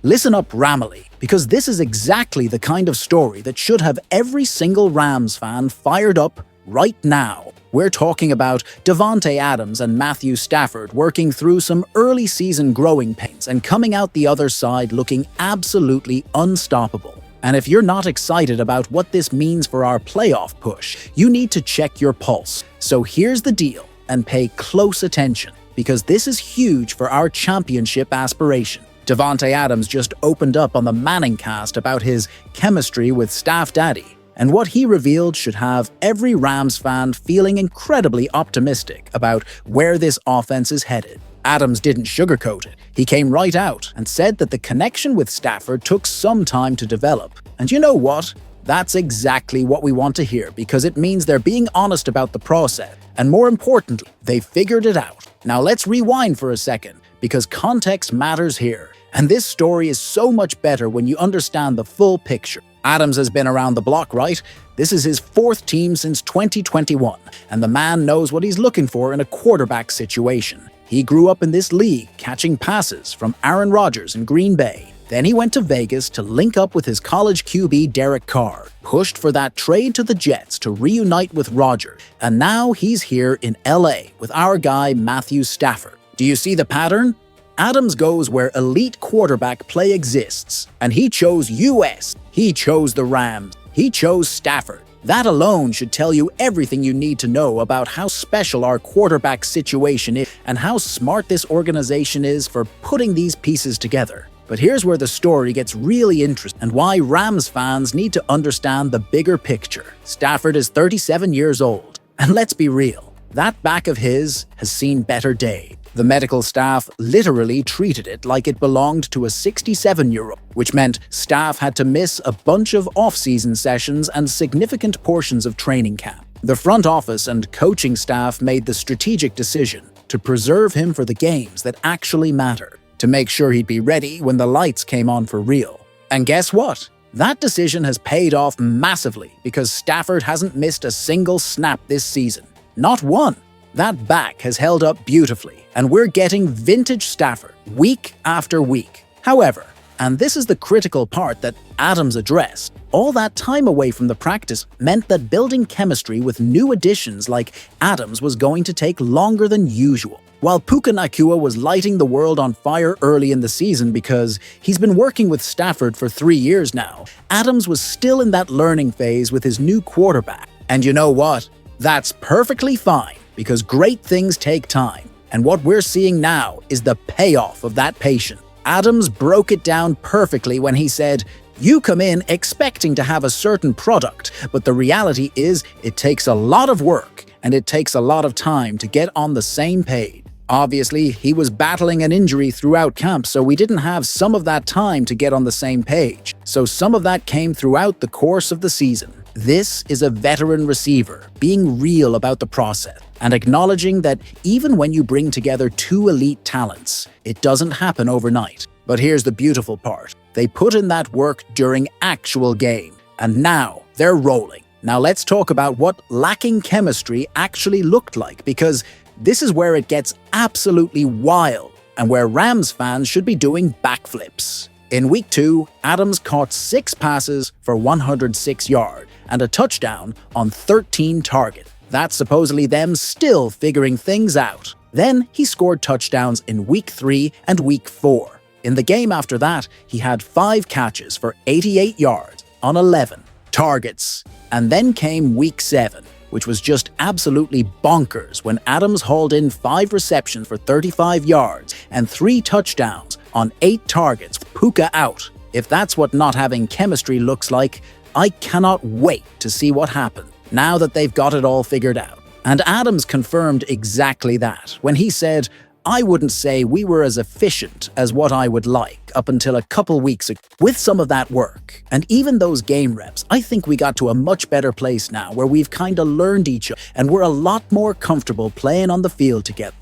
Listen up, Ramily, because this is exactly the kind of story that should have every single Rams fan fired up right now. We're talking about Davante Adams and Matthew Stafford working through some early season growing pains and coming out the other side looking absolutely unstoppable. And if you're not excited about what this means for our playoff push, you need to check your pulse. So here's the deal, and pay close attention, because this is huge for our championship aspiration. Davante Adams just opened up on the Manning cast about his chemistry with Staff Daddy, and what he revealed should have every Rams fan feeling incredibly optimistic about where this offense is headed. Adams didn't sugarcoat it. He came right out and said that the connection with Stafford took some time to develop. And you know what? That's exactly what we want to hear, because it means they're being honest about the process. And more importantly, they figured it out. Now let's rewind for a second, because context matters here. And this story is so much better when you understand the full picture. Adams has been around the block, right? This is his fourth team since 2021, and the man knows what he's looking for in a quarterback situation. He grew up in this league, catching passes from Aaron Rodgers in Green Bay. Then he went to Vegas to link up with his college QB Derek Carr, pushed for that trade to the Jets to reunite with Rodgers, and now he's here in LA with our guy Matthew Stafford. Do you see the pattern? Adams goes where elite quarterback play exists, and he chose US. He chose the Rams. He chose Stafford. That alone should tell you everything you need to know about how special our quarterback situation is and how smart this organization is for putting these pieces together. But here's where the story gets really interesting and why Rams fans need to understand the bigger picture. Stafford is 37 years old, and let's be real, that back of his has seen better days. The medical staff literally treated it like it belonged to a 67-year-old, which meant staff had to miss a bunch of off-season sessions and significant portions of training camp. The front office and coaching staff made the strategic decision to preserve him for the games that actually matter, to make sure he'd be ready when the lights came on for real. And guess what? That decision has paid off massively, because Stafford hasn't missed a single snap this season. Not one. That back has held up beautifully, and we're getting vintage Stafford week after week. However, and this is the critical part that Adams addressed, all that time away from the practice meant that building chemistry with new additions like Adams was going to take longer than usual. While Puka Nacua was lighting the world on fire early in the season because he's been working with Stafford for 3 years now, Adams was still in that learning phase with his new quarterback. And you know what? That's perfectly fine, because great things take time. And what we're seeing now is the payoff of that patience. Adams broke it down perfectly when he said, "You come in expecting to have a certain product, but the reality is it takes a lot of work and it takes a lot of time to get on the same page." Obviously, he was battling an injury throughout camp, so we didn't have some of that time to get on the same page. So some of that came throughout the course of the season. This is a veteran receiver being real about the process and acknowledging that even when you bring together two elite talents, it doesn't happen overnight. But here's the beautiful part. They put in that work during actual game, and now they're rolling. Now let's talk about what lacking chemistry actually looked like, because this is where it gets absolutely wild and where Rams fans should be doing backflips. In week 2, Adams caught 6 passes for 106 yards and a touchdown on 13 targets. That's supposedly them still figuring things out. Then he scored touchdowns in week 3 and week 4. In the game after that, he had 5 catches for 88 yards on 11 targets. And then came week 7, which was just absolutely bonkers when Adams hauled in 5 receptions for 35 yards and 3 touchdowns on 8 targets, Puka out. If that's what not having chemistry looks like, I cannot wait to see what happens now that they've got it all figured out. And Adams confirmed exactly that when he said, "I wouldn't say we were as efficient as what I would like up until a couple weeks ago. With some of that work, and even those game reps, I think we got to a much better place now where we've kinda learned each other and we're a lot more comfortable playing on the field together."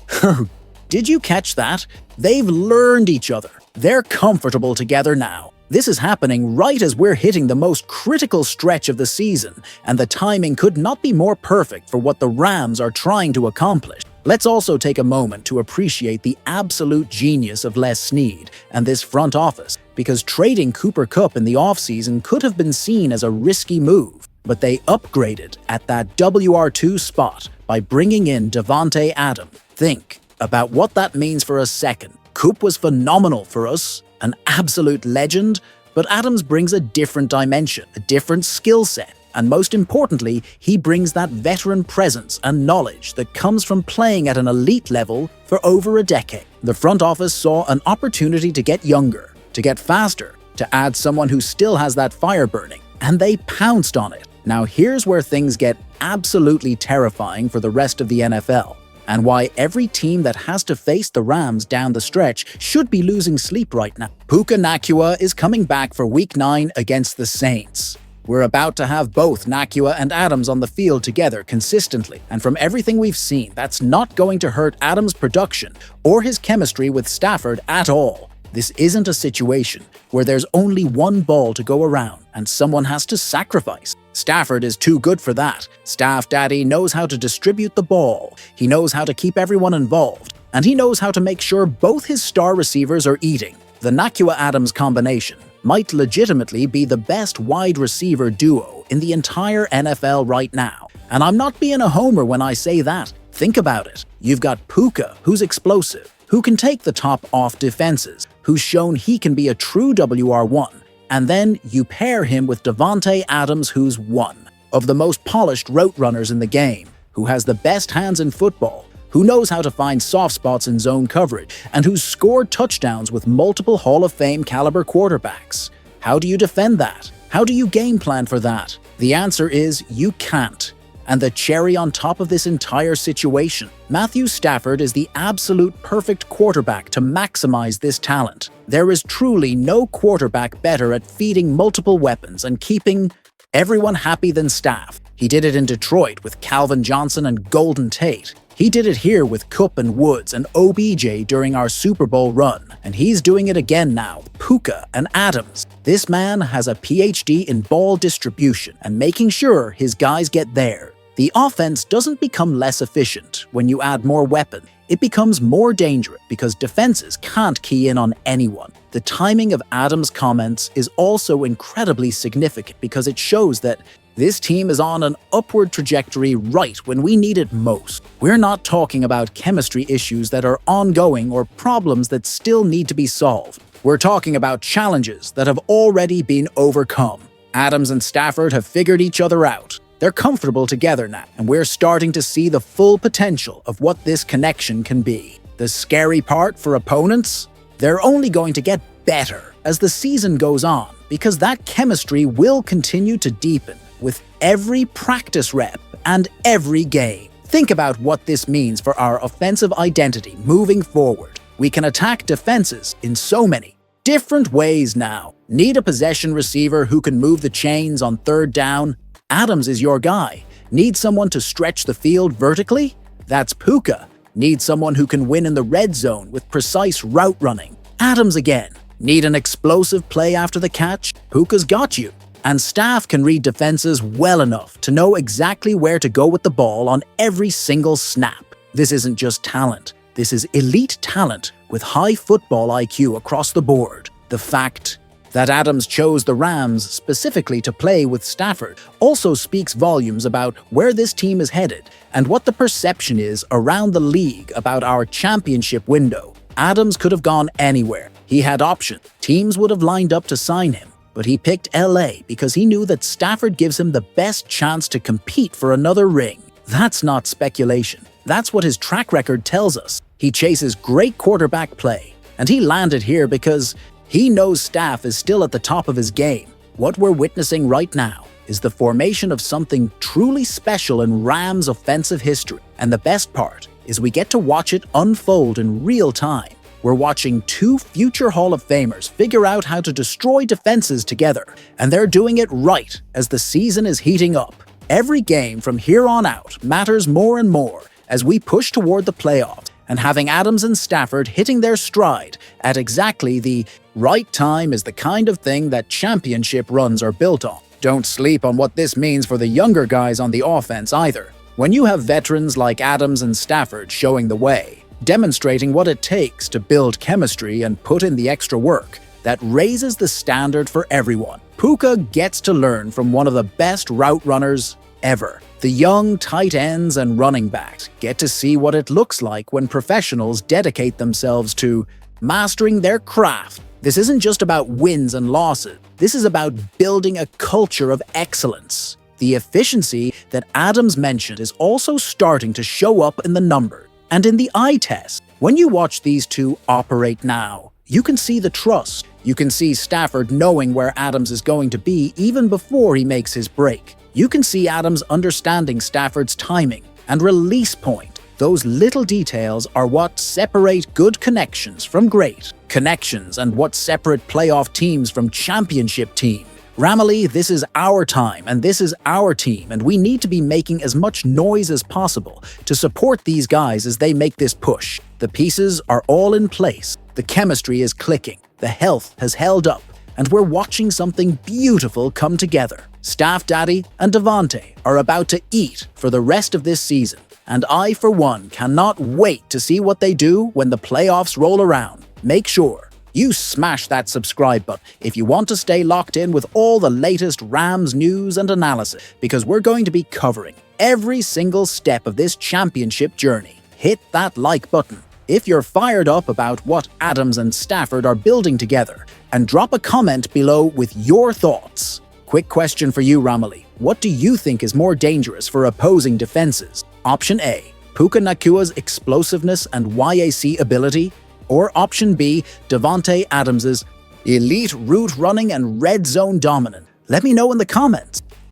Did you catch that? They've learned each other. They're comfortable together now. This is happening right as we're hitting the most critical stretch of the season, and the timing could not be more perfect for what the Rams are trying to accomplish. Let's also take a moment to appreciate the absolute genius of Les Snead and this front office. because trading Cooper Kupp in the offseason could have been seen as a risky move, but they upgraded at that WR2 spot by bringing in Davante Adams. Think about what that means for a second. Kupp was phenomenal for us, an absolute legend, but Adams brings a different dimension, a different skill set, and most importantly, he brings that veteran presence and knowledge that comes from playing at an elite level for over a decade. The front office saw an opportunity to get younger, to get faster, to add someone who still has that fire burning, and they pounced on it. Now here's where things get absolutely terrifying for the rest of the NFL, and why every team that has to face the Rams down the stretch should be losing sleep right now. Puka Nacua is coming back for Week 9 against the Saints. We're about to have both Nacua and Adams on the field together consistently, and from everything we've seen, that's not going to hurt Adams' production or his chemistry with Stafford at all. This isn't a situation where there's only one ball to go around and someone has to sacrifice. Stafford is too good for that. Staff Daddy knows how to distribute the ball, he knows how to keep everyone involved, and he knows how to make sure both his star receivers are eating. The Nacua-Adams combination might legitimately be the best wide receiver duo in the entire NFL right now. And I'm not being a homer when I say that. Think about it. You've got Puka, who's explosive, who can take the top off defenses, who's shown he can be a true WR1, and then you pair him with Davante Adams, who's one of the most polished route runners in the game, who has the best hands in football, who knows how to find soft spots in zone coverage, and who's scored touchdowns with multiple Hall of Fame caliber quarterbacks. How do you defend that? How do you game plan for that? The answer is you can't. And the cherry on top of this entire situation, Matthew Stafford is the absolute perfect quarterback to maximize this talent. There is truly no quarterback better at feeding multiple weapons and keeping everyone happy than Staff. He did it in Detroit with Calvin Johnson and Golden Tate. He did it here with Kupp and Woods and OBJ during our Super Bowl run, and he's doing it again now with Puka and Adams. This man has a PhD in ball distribution and making sure his guys get there. The offense doesn't become less efficient when you add more weapons. It becomes more dangerous because defenses can't key in on anyone. The timing of Adams' comments is also incredibly significant because it shows that this team is on an upward trajectory right when we need it most. We're not talking about chemistry issues that are ongoing or problems that still need to be solved. We're talking about challenges that have already been overcome. Adams and Stafford have figured each other out. They're comfortable together now, and we're starting to see the full potential of what this connection can be. The scary part for opponents? They're only going to get better as the season goes on, because that chemistry will continue to deepen with every practice rep and every game. Think about what this means for our offensive identity moving forward. We can attack defenses in so many different ways now. Need a possession receiver who can move the chains on third down? Adams is your guy. Need someone to stretch the field vertically? That's Puka. Need someone who can win in the red zone with precise route running? Adams again. Need an explosive play after the catch? Puka's got you. And Staff can read defenses well enough to know exactly where to go with the ball on every single snap. This isn't just talent. This is elite talent with high football IQ across the board. The fact that Adams chose the Rams specifically to play with Stafford also speaks volumes about where this team is headed and what the perception is around the league about our championship window. Adams could have gone anywhere. He had options. Teams would have lined up to sign him, but he picked LA because he knew that Stafford gives him the best chance to compete for another ring. That's not speculation. That's what his track record tells us. He chases great quarterback play, and he landed here because he knows Staff is still at the top of his game. What we're witnessing right now is the formation of something truly special in Rams offensive history. And the best part is we get to watch it unfold in real time. We're watching two future Hall of Famers figure out how to destroy defenses together. And they're doing it right as the season is heating up. Every game from here on out matters more and more as we push toward the playoffs. And having Adams and Stafford hitting their stride at exactly the right time is the kind of thing that championship runs are built on. Don't sleep on what this means for the younger guys on the offense either. When you have veterans like Adams and Stafford showing the way, demonstrating what it takes to build chemistry and put in the extra work, that raises the standard for everyone. Puka gets to learn from one of the best route runners ever. The young tight ends and running backs get to see what it looks like when professionals dedicate themselves to mastering their craft. This isn't just about wins and losses. This is about building a culture of excellence. The efficiency that Adams mentioned is also starting to show up in the numbers and in the eye test. When you watch these two operate now, you can see the trust. You can see Stafford knowing where Adams is going to be even before he makes his break. You can see Adams understanding Stafford's timing and release point. Those little details are what separate good connections from great connections and what separate playoff teams from championship teams. Ramily, this is our time and this is our team, and we need to be making as much noise as possible to support these guys as they make this push. The pieces are all in place, the chemistry is clicking, the health has held up, and we're watching something beautiful come together. Staff Daddy and Davante are about to eat for the rest of this season, and I, for one, cannot wait to see what they do when the playoffs roll around. Make sure you smash that subscribe button if you want to stay locked in with all the latest Rams news and analysis, because we're going to be covering every single step of this championship journey. Hit that like button if you're fired up about what Adams and Stafford are building together, and drop a comment below with your thoughts. Quick question for you, Ramily. What do you think is more dangerous for opposing defenses? Option A, Puka Nacua's explosiveness and YAC ability, or Option B, Davante Adams's elite route running and red zone dominance? Let me know in the comments.